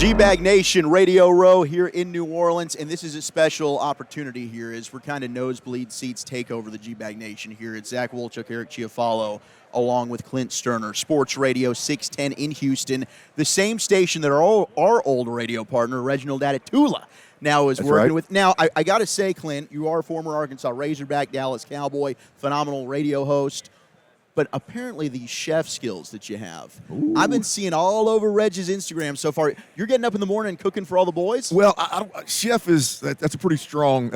GBag Nation, Radio Row here in New Orleans, and this is a special opportunity here as we're kind of nosebleed seats take over the GBag Nation here. It's Zach Wolchuk, Eric Chiofalo, along with Clint Stoerner, Sports Radio 610 in Houston, the same station that our old radio partner, Reginald Atatula, now is working with. Now, I got to say, Clint, you are a former Arkansas Razorback, Dallas Cowboy, phenomenal radio host. But apparently these chef skills that you have, ooh, I've been seeing all over Reg's Instagram so far. You're getting up in the morning and cooking for all the boys? Well, chef is that's a pretty strong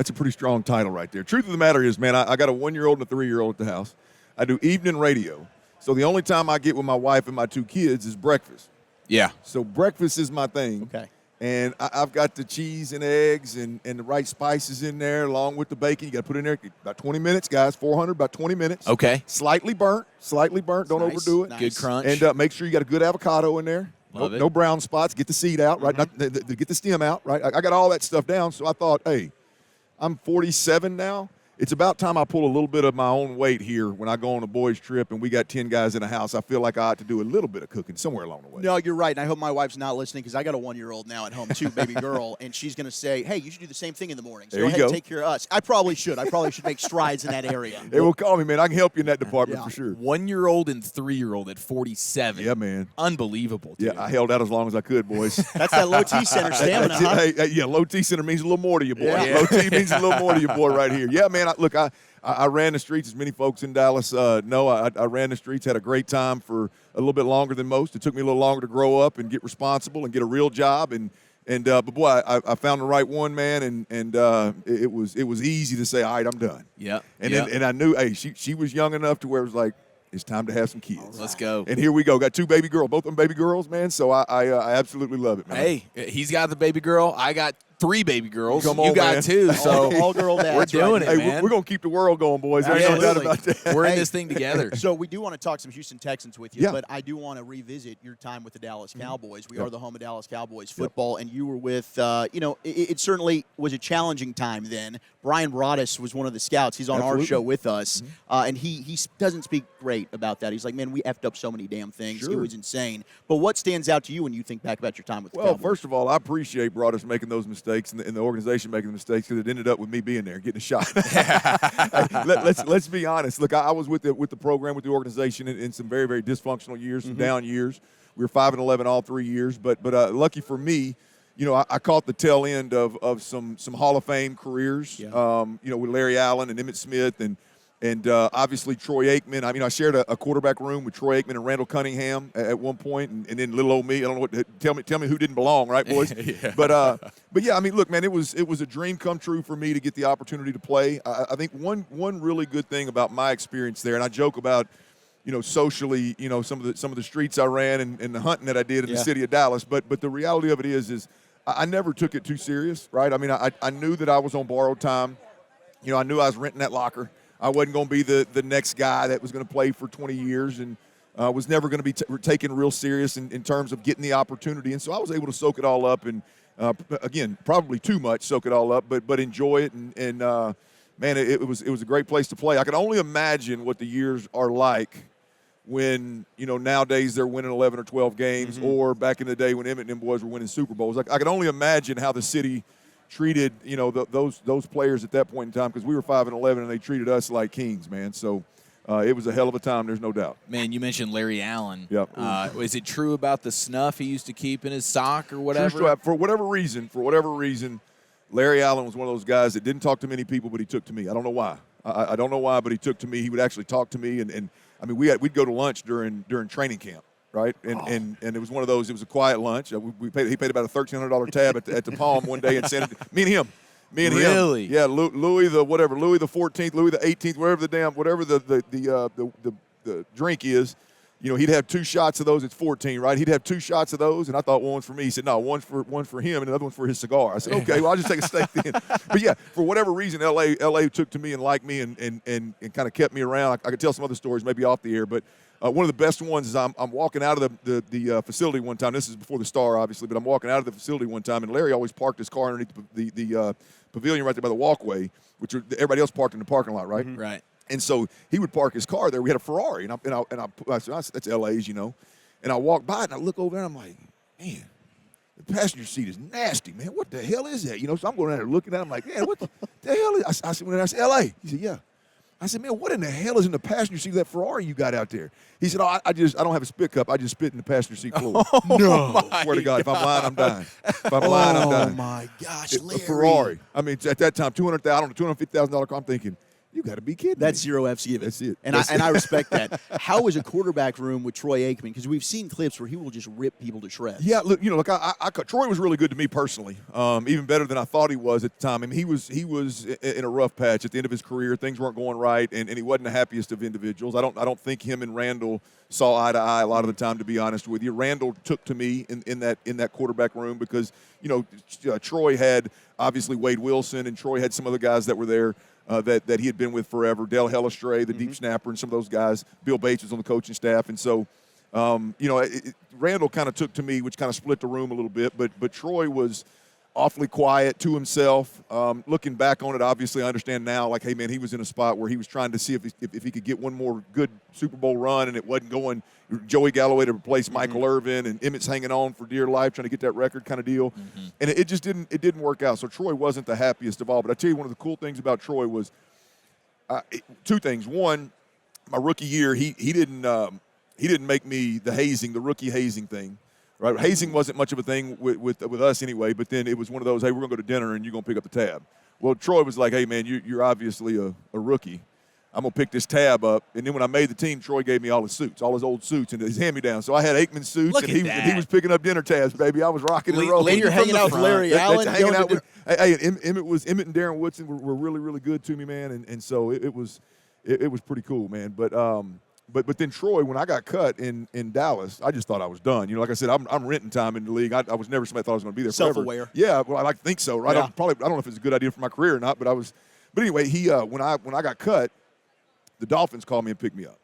title right there. Truth of the matter is, man, I got a 1-year-old and a 3-year-old at the house. I do evening radio, so the only time I get with my wife and my 2 kids is breakfast. Yeah. So breakfast is my thing. Okay. And I've got the cheese and eggs and the right spices in there along with the bacon. You got to put in there about 20 minutes, guys, 400, about 20 minutes. Okay. Slightly burnt. Don't overdo it. Nice. Good crunch. And make sure you got a good avocado in there. Love it. No brown spots. Get the seed out, right? Mm-hmm. Get the stem out, right? I got all that stuff down. So I thought, hey, I'm 47 now. It's about time I pull a little bit of my own weight here when I go on a boys' trip and we got 10 guys in the house. I feel like I ought to do a little bit of cooking somewhere along the way. No, you're right, and I hope my wife's not listening because I got a 1-year-old now at home too, baby girl, and she's going to say, hey, you should do the same thing in the morning. So there you go ahead go. And take care of us. I probably should. make strides in that area. They will call me, man. I can help you in that department for sure. 1-year-old and 3-year-old at 47. Yeah, man. Unbelievable, dude. Yeah, I held out as long as I could, boys. That's that low T center stamina, huh? Hey, low T center means a little more to you, boy. Yeah. Low T means a little more to you, boy, right here. Yeah, man, I ran the streets, as many folks in Dallas know. I ran the streets, had a great time for a little bit longer than most. It took me a little longer to grow up and get responsible and get a real job. But boy, I found the right one, man, and it was easy to say, all right, I'm done. Yeah. And I knew, hey, she was young enough to where it was like, it's time to have some kids. Let's go. And here we go. Got 2 baby girls, both of them baby girls, man. So I absolutely love it, man. Hey, he's got the baby girl. I got 3 baby girls. Come on, you got man. 2. So all girl dads. We're doing right it, Hey, man. we're going to keep the world going, boys. There's no doubt about that. We're in this thing together. So we do want to talk some Houston Texans with you, Yeah. but I do want to revisit your time with the Dallas Cowboys. We are the home of Dallas Cowboys football, and you were with, it certainly was a challenging time then. Brian Broaddus was one of the scouts. He's on our show with us, and he doesn't speak great about that. He's like, man, we effed up so many damn things. Sure. It was insane. But what stands out to you when you think back about your time with the Well, Cowboys? first of all, I appreciate Broaddus making those mistakes and the organization making the mistakes because it ended up with me being there, getting a shot. Let's be honest. Look, I was with the program, with the organization in some very, very dysfunctional years, some down years. We were 5-11 all 3 years, but lucky for me, I caught the tail end of some Hall of Fame careers. Yeah. With Larry Allen and Emmitt Smith and obviously Troy Aikman. I mean, I shared a quarterback room with Troy Aikman and Randall Cunningham at one point, and then little old me. I don't know what. Tell me who didn't belong, right, boys? Yeah. But yeah, I mean, look, man, it was a dream come true for me to get the opportunity to play. I think one really good thing about my experience there, and I joke about, socially, some of the streets I ran and the hunting that I did in the city of Dallas. But the reality of it is I never took it too serious, right? I mean, I knew that I was on borrowed time. I knew I was renting that locker. I wasn't going to be the next guy that was going to play for 20 years and was never going to be taken real serious in terms of getting the opportunity. And so I was able to soak it all up and, again, probably too much soak it all up, but enjoy it. And man, it was a great place to play. I can only imagine what the years are like when, nowadays they're winning 11 or 12 games or back in the day when Emmett and them boys were winning Super Bowls. I can only imagine how the city treated, those players at that point in time because we were 5-11 and they treated us like kings, man. So it was a hell of a time, there's no doubt. Man, you mentioned Larry Allen. Yep. Is it true about the snuff he used to keep in his sock or whatever? True. For whatever reason, Larry Allen was one of those guys that didn't talk to many people, but he took to me. I don't know why. I don't know why, but he took to me. He would actually talk to me, and I mean, we'd go to lunch during training camp. Right, and it was one of those. It was a quiet lunch. He paid about a $1,300 tab at the Palm one day and sent it. Me and him. Really? Yeah, Louis the 14th, Louis the 18th, whatever the drink is. He'd have 2 shots of those. It's 14, right? He'd have 2 shots of those, and I thought one's for me. He said, no, one's for him, and another one's for his cigar. I said, okay, well, I'll just take a steak then. But yeah, for whatever reason, LA took to me and liked me and kind of kept me around. I could tell some other stories, maybe off the air, but. One of the best ones is I'm walking out of the facility one time. This is before the Star, obviously, but I'm walking out of the facility one time, and Larry always parked his car underneath the pavilion right there by the walkway, which everybody else parked in the parking lot, right? Mm-hmm. Right. And so he would park his car there. We had a Ferrari, and I said, that's LA's, And I walk by, and I look over there, and I'm like, man, the passenger seat is nasty, man. What the hell is that? So I'm going down there looking at him like, man, what the hell is? I said, when I said L.A. He said, yeah. I said, man, what in the hell is in the passenger seat of that Ferrari you got out there? He said, I don't have a spit cup. I just spit in the passenger seat floor. No. I swear to God, if I'm lying, I'm dying. If I'm lying, I'm dying. Oh, my gosh, Larry. A Ferrari. I mean, at that time, $250,000 car. I'm thinking, you got to be kidding That's me. zero F's given. That's it. And I respect that. How is a quarterback room with Troy Aikman? Because we've seen clips where he will just rip people to shreds. Yeah, look, Troy was really good to me personally, even better than I thought he was at the time. I mean, he was in a rough patch at the end of his career. Things weren't going right, and he wasn't the happiest of individuals. I don't think him and Randall saw eye to eye a lot of the time, to be honest with you. Randall took to me in that quarterback room because Troy had obviously Wade Wilson, and Troy had some other guys that were there. That he had been with forever, Dale Hellestray, the deep snapper, and some of those guys. Bill Bates was on the coaching staff. And so, Randall kind of took to me, which kind of split the room a little bit. But Troy was awfully quiet to himself. Looking back on it, obviously, I understand now, like, hey, man, he was in a spot where he was trying to see if he could get one more good Super Bowl run, and it wasn't going Joey Galloway to replace Michael Irvin, and Emmett's hanging on for dear life trying to get that record kind of deal. And it just didn't work out. So Troy wasn't the happiest of all. But I tell you, one of the cool things about Troy was two things. One, my rookie year, he didn't make me the rookie hazing thing. Right, hazing wasn't much of a thing with us anyway. But then it was one of those, hey, we're gonna go to dinner and you're gonna pick up the tab. Well, Troy was like, hey man, you're obviously a rookie. I'm gonna pick this tab up. And then when I made the team, Troy gave me all his old suits, and his hand-me-down. So I had Aikman suits, Look and at he was picking up dinner tabs, baby. I was rocking and rolling. Later hanging out with Larry Allen. Hanging out with, Emmett and Darren Woodson were really, really good to me, man. And so it was pretty cool, man. But then Troy, when I got cut in Dallas, I just thought I was done. Like I said, I'm renting time in the league. I was never somebody thought I was going to be there forever. Self-aware. Yeah, well, I think so, right? Yeah. I don't know if it's a good idea for my career or not, but I was. But anyway, he when I got cut, the Dolphins called me and picked me up.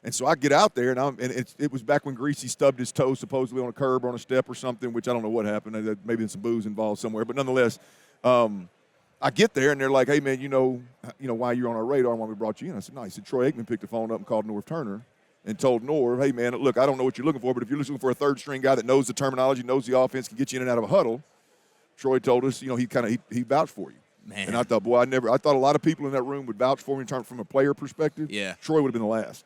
And so I get out there, and it was back when Greasy stubbed his toe supposedly on a curb or on a step or something, which I don't know what happened. Maybe there's some booze involved somewhere. But nonetheless, I get there, and they're like, hey, man, you know why you're on our radar and why we brought you in. I said, no. He said, Troy Aikman picked the phone up and called Norv Turner and told Norv, hey, man, look, I don't know what you're looking for, but if you're looking for a third-string guy that knows the terminology, knows the offense, can get you in and out of a huddle, Troy told us, he vouched for you. Man. And I thought, boy, I thought a lot of people in that room would vouch for me from a player perspective. Yeah. Troy would have been the last,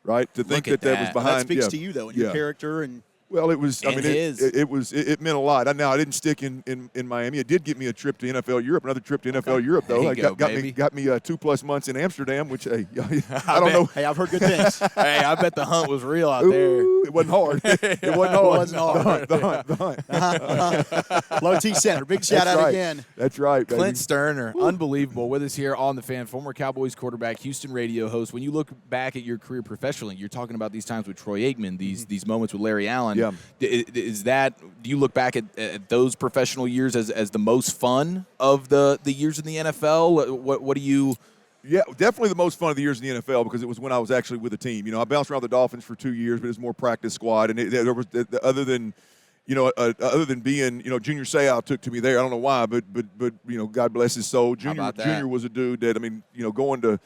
right? To think that was behind. That speaks to you, though, and your character. And well, it was. It meant a lot. Now I didn't stick in Miami. It did get me a trip to NFL Europe, another trip to NFL Europe though. Got me 2+ months in Amsterdam, which I don't know. Hey, I've heard good things. Hey, I bet the hunt was real out there. It wasn't hard. It wasn't hard. The hunt. Low T Center. Big shout out again. That's right, baby. Clint Stoerner, unbelievable, with us here on The Fan, former Cowboys quarterback, Houston radio host. When you look back at your career professionally, you're talking about these times with Troy Aikman, these moments with Larry Allen. Yeah. Do you look back at those professional years as the most fun of the years in the NFL? What do you? Yeah, definitely the most fun of the years in the NFL because it was when I was actually with a team. I bounced around the Dolphins for 2 years, but it was more practice squad. And there was other than being, Junior Seau took to me there. I don't know why, but God bless his soul. Junior was a dude that, going to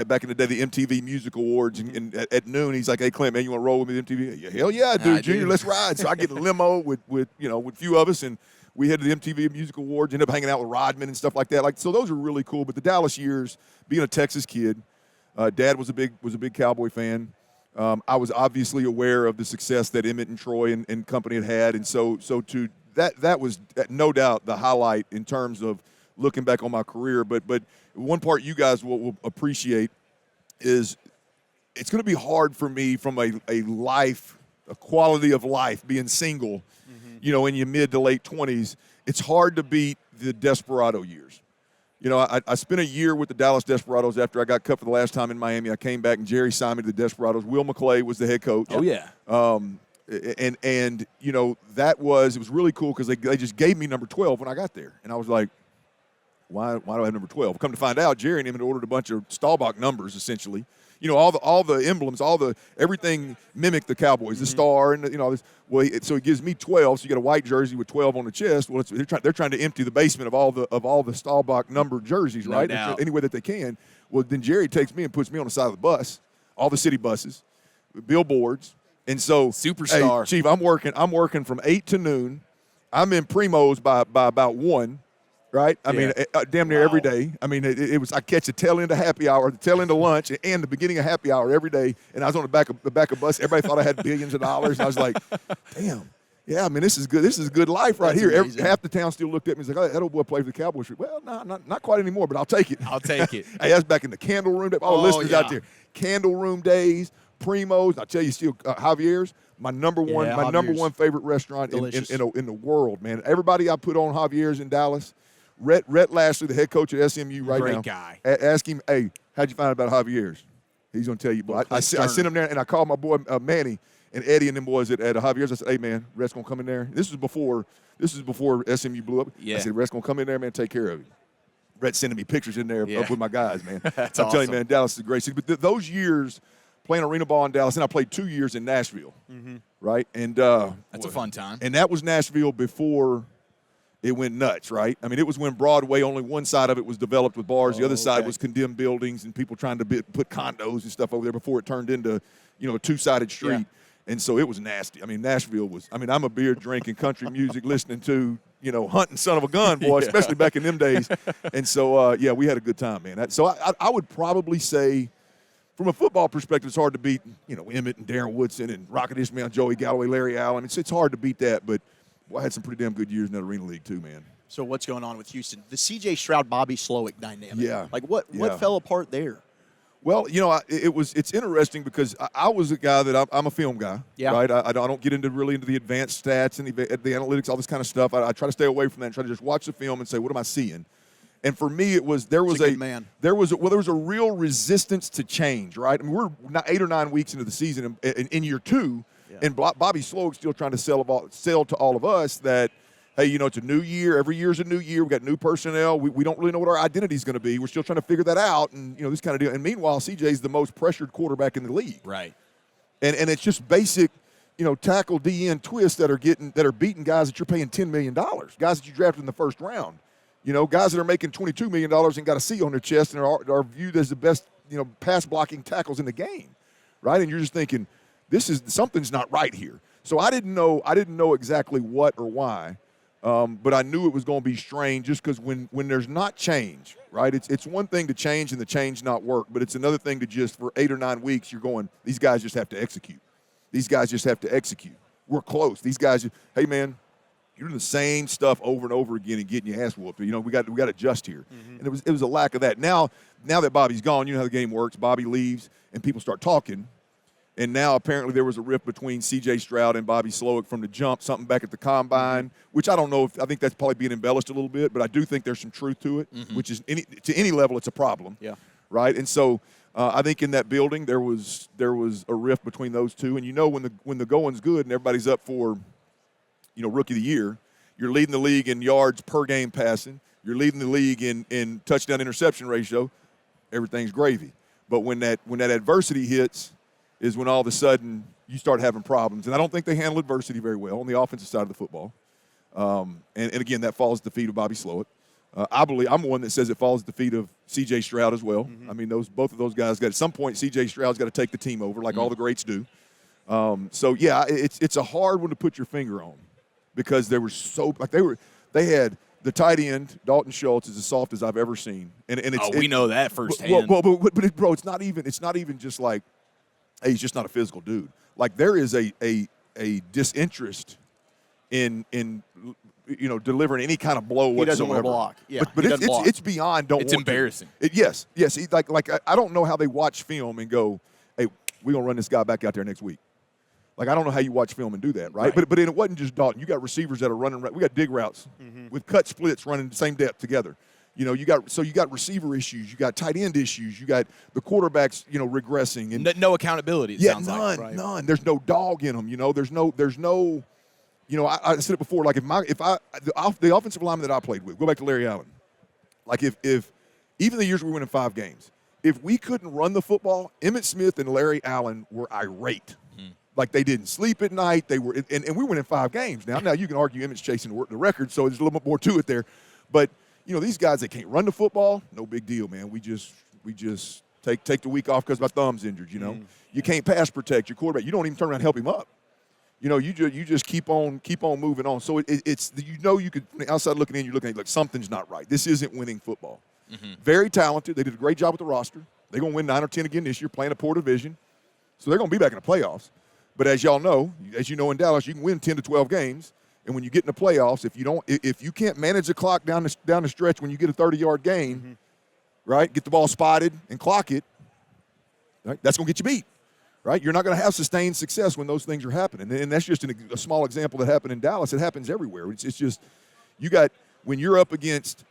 back in the day, the MTV Music Awards, and at noon, he's like, hey, Clint, man, you want to roll with me MTV? Yeah, hell yeah, dude, Junior, let's ride. So I get a limo with a few of us, and we head to the MTV Music Awards, ended up hanging out with Rodman and stuff like that. So those are really cool. But the Dallas years, being a Texas kid, Dad was a big Cowboy fan. I was obviously aware of the success that Emmett and Troy and company had, and so to that was no doubt the highlight in terms of looking back on my career. But one part you guys will appreciate is it's going to be hard for me from a quality of life, being single, in your mid to late 20s. It's hard to beat the Desperado years. I spent a year with the Dallas Desperados after I got cut for the last time in Miami. I came back, and Jerry signed me to the Desperados. Will McClay was the head coach. Oh, yeah. And it was really cool because they just gave me number 12 when I got there. And I was like, why do I have number 12? Come to find out, Jerry and him had ordered a bunch of Staubach numbers, essentially. All the emblems, everything mimicked the Cowboys, the star, and this. Well, so it gives me 12. So you got a white jersey with 12 on the chest. Well, they're trying to empty the basement of all the Staubach numbered jerseys, right? No doubt. Any way that they can. Well, then Jerry takes me and puts me on the side of the bus, all the city buses, billboards, and so Superstar. Hey, Chief, I'm working from 8 to noon. I'm in primos by about 1. Right, I mean, damn near every day. I mean, it was I catch the tail end of happy hour, the tail end of lunch, and the beginning of happy hour every day. And I was on the back of bus. Everybody thought I had billions of dollars, and I was like, damn, yeah. I mean, this is good. This is good life right here. Half the town still looked at me and was like, oh, that old boy played for the Cowboys. Well, not quite anymore, but I'll take it. I'll take it. Hey, that's back in the candle room. Listeners out there, candle room days, primos. I'll tell you, still Javier's. My number one favorite restaurant in the world, man. Everybody I put on Javier's in Dallas. Rhett Lashley, the head coach at SMU right now. Great guy. Ask him, hey, how'd you find out about Javier's? He's going to tell you. But I sent him there, and I called my boy Manny and Eddie and them boys at Javier's. I said, hey, man, Rhett's going to come in there. This is before SMU blew up. Yeah. I said, Rhett's going to come in there, man, take care of you. Rhett sending me pictures in there up with my guys, man. That's I'm awesome. telling you, man, Dallas is a great city. But those years playing arena ball in Dallas, and I played 2 years in Nashville, right? And that's a fun time. And that was Nashville before – it went nuts, right? I mean, it was when Broadway, only one side of it was developed with bars. The other side was condemned buildings and people trying to put condos and stuff over there before it turned into, a two-sided street. Yeah. And so it was nasty. I mean, Nashville was – I mean, I'm a beer drinking, country music listening to, hunting son of a gun, boy, especially back in them days. And so, we had a good time, man. So I would probably say – from a football perspective, it's hard to beat, Emmett and Darren Woodson and Rocket Ismail, Joey Galloway, Larry Allen. It's hard to beat that, but – well, I had some pretty damn good years in that Arena League too, man. So what's going on with Houston? The C.J. Stroud-Bobby Slowick dynamic. Yeah. Like what fell apart there? Well, it's interesting because I was a guy that I'm a film guy, right? I don't get into the advanced stats and the analytics, all this kind of stuff. I try to stay away from that and try to just watch the film and say, what am I seeing? And for me, there was a real resistance to change, right? I mean, we're 8 or 9 weeks into the season in year 2. Yeah. And Bobby Slowick's still trying to sell to all of us that, hey, it's a new year. Every year's a new year. We got new personnel. We don't really know what our identity is going to be. We're still trying to figure that out, and this kind of deal. And meanwhile, CJ's the most pressured quarterback in the league. Right. And it's just basic, tackle DN twists that are beating guys that you're paying $10 million, guys that you drafted in the first round. Guys that are making $22 million and got a C on their chest and are viewed as the best, pass blocking tackles in the game, right? And you're just thinking, something's not right here. So I didn't know exactly what or why, but I knew it was going to be strange just because when there's not change, right? It's one thing to change and the change not work, but it's another thing to just for 8 or 9 weeks you're going, these guys just have to execute. These guys just have to execute. We're close. These guys, hey man, you're doing the same stuff over and over again and getting your ass whooped. We got to adjust here, and it was a lack of that. Now that Bobby's gone, you know how the game works. Bobby leaves and people start talking. And now apparently there was a rift between C.J. Stroud and Bobby Slowick from the jump, something back at the combine, which I don't know I think that's probably being embellished a little bit, but I do think there's some truth to it, which is to any level it's a problem. Yeah. Right? And so I think in that building there was a rift between those two. And when the going's good and everybody's up for, Rookie of the Year, you're leading the league in yards per game passing, you're leading the league in touchdown interception ratio, everything's gravy. But when that adversity hits is when all of a sudden you start having problems. And I don't think they handle adversity very well on the offensive side of the football. And again, that falls at the feet of Bobby Slowick. I believe I'm one that says it falls at the feet of C.J. Stroud as well. I mean, both of those guys at some point, C.J. Stroud's got to take the team over like all the greats do. It's a hard one to put your finger on because they were they had the tight end, Dalton Schultz, is as soft as I've ever seen. And we know that firsthand. Bro, it's not even just like, hey, he's just not a physical dude. Like there is a disinterest in delivering any kind of blow whatsoever. He doesn't want to block. Yeah, but it's beyond don't. It's want embarrassing. Yes. Like I don't know how they watch film and go, hey, we're gonna run this guy back out there next week. Like I don't know how you watch film and do that, right? But it wasn't just Dalton. You got receivers that are running. We got dig routes with cut splits running the same depth together. You got receiver issues, you got tight end issues, you got the quarterbacks, regressing and no accountability. It sounds none, like, right? None. There's no dog in them. There's no. I said it before. Like the offensive lineman that I played with, go back to Larry Allen. Like if even the years we were winning 5 games, if we couldn't run the football, Emmitt Smith and Larry Allen were irate. Like they didn't sleep at night. They were, and we went in 5 games. Now you can argue Emmitt's chasing the record, so there's a little bit more to it there, but. These guys that can't run the football, no big deal, man. We just take the week off because my thumb's injured, You can't pass protect your quarterback. You don't even turn around and help him up. you just keep on moving on. So it's you could, from the outside looking in, you're looking at like something's not right. This isn't winning football. Mm-hmm. Very talented. They did a great job with the roster. They're going to win 9 or 10 again this year, playing a poor division. So they're going to be back in the playoffs. But as y'all know, as you know in Dallas, you can win 10 to 12 games. And when you get in the playoffs, if you can't manage the clock down the stretch when you get a 30-yard gain, mm-hmm. right, get the ball spotted and clock it, right, that's going to get you beat, right? You're not going to have sustained success when those things are happening. And that's just a small example that happened in Dallas. It happens everywhere. It's just when you're up against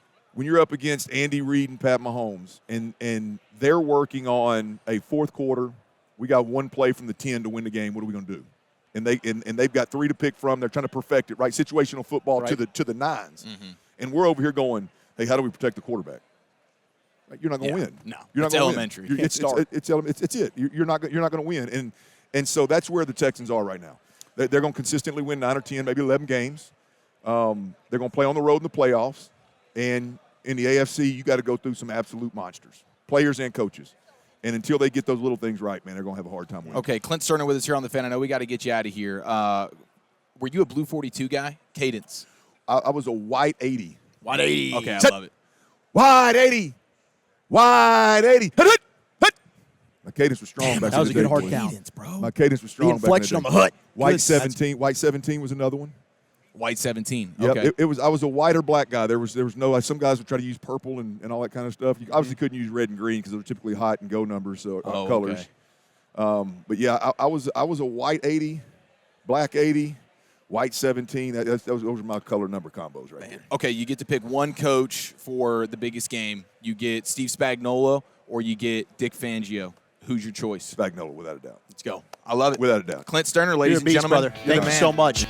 Andy Reid and Pat Mahomes, and they're working on a fourth quarter, we got one play from the 10 to win the game. What are we going to do? And they've got 3 to pick from. They're trying to perfect it, right? Situational football right. to the nines. Mm-hmm. And we're over here going, hey, how do we protect the quarterback? Like, you're not going to win. No, you're not going to win. It's it. You're not going to win. And so that's where the Texans are right now. They're going to consistently win 9 or 10, maybe 11 games. They're going to play on the road in the playoffs. And in the AFC, you got to go through some absolute monsters, players and coaches. And until they get those little things right, man, they're going to have a hard time winning. Okay, Clint Stoerner with us here on The Fan. I know we got to get you out of here. Were you a blue 42 guy? Cadence. I was a white 80. White 80. Okay, I love it. White 80. White 80. My cadence was strong back then. That was a good hard cadence, bro. My cadence was strong back then. Inflection on the hut. White 17. White 17 was another one. White 17. Yep, okay. I was a white or black guy. There was no, some guys would try to use purple and all that kind of stuff. You obviously couldn't use red and green because they were typically hot and go numbers, so colors. Okay. But yeah, I was a white 80, black 80, white 17. Those were my color number combos right there. Okay, you get to pick one coach for the biggest game. You get Steve Spagnuolo or you get Dick Fangio. Who's your choice? Spagnuolo, without a doubt. Let's go. I love it. Without a doubt. Clint Stoerner, ladies and gentlemen. Brother. Thank you so much.